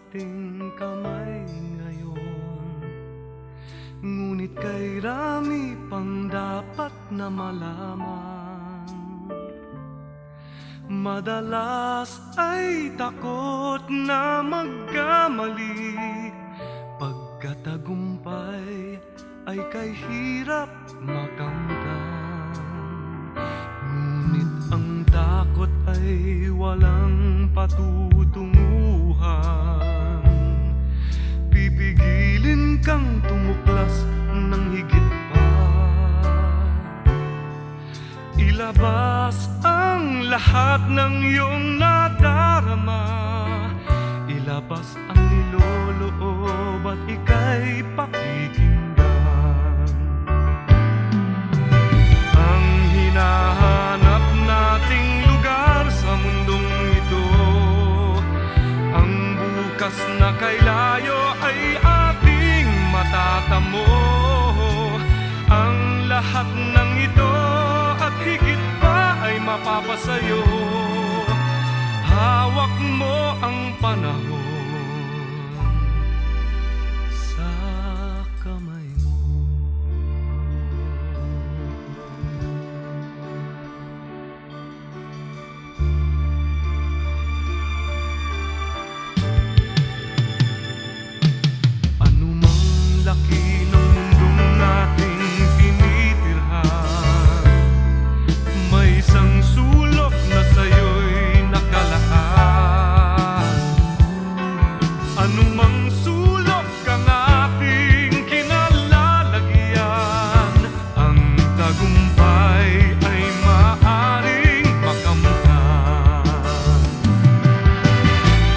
ating kamay ngayon. Ngunit kay rami pang dapat na malaman. Madalas ay takot na magkamali, pagkatagumpay ay kay hirap makamtan. Ngunit ang takot ay walang patutunguhan. Pipigilin kang tumuklas ng higit pa. Ilabas ang lahat ng iyong nadarama. Ilabas ang niloloob at ika'y pakikinggan. Ang hinahanap nating lugar sa mundong ito, ang bukas na kay layo ay ating matatamo. Ang lahat ng ito at higit pa ay mapapasayo. Hawak mo ang panahon sa kamay mo. Anumang laki ng mundong nating tinitirhan, may isang sulok na sa'yo'y nakalaan. Anumang sulok ang ating kinalalagyan, ang tagumpay ay maaring makamtan.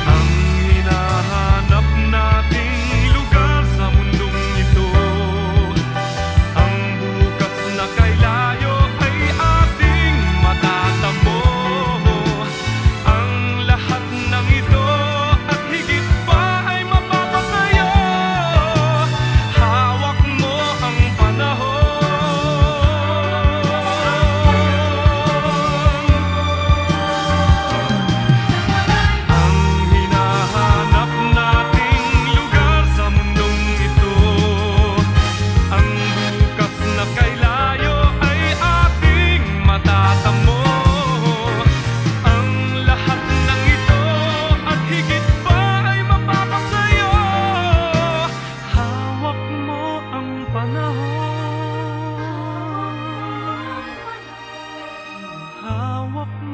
Ang hinahanap nating lugar sa mundong ito, ang bukas na kay layo ay ating matatamo. Ang lahat ng ito at higit pa ay mapapasayo. Hawak mo ang panahon. Ang hinahanap nating lugar sa mundong ito, ang bukas na kay layo ay ating matatamo. Ang lahat ng ito at higit pa ay mapapasayo. Hawak mo ang panahon. Hawak mo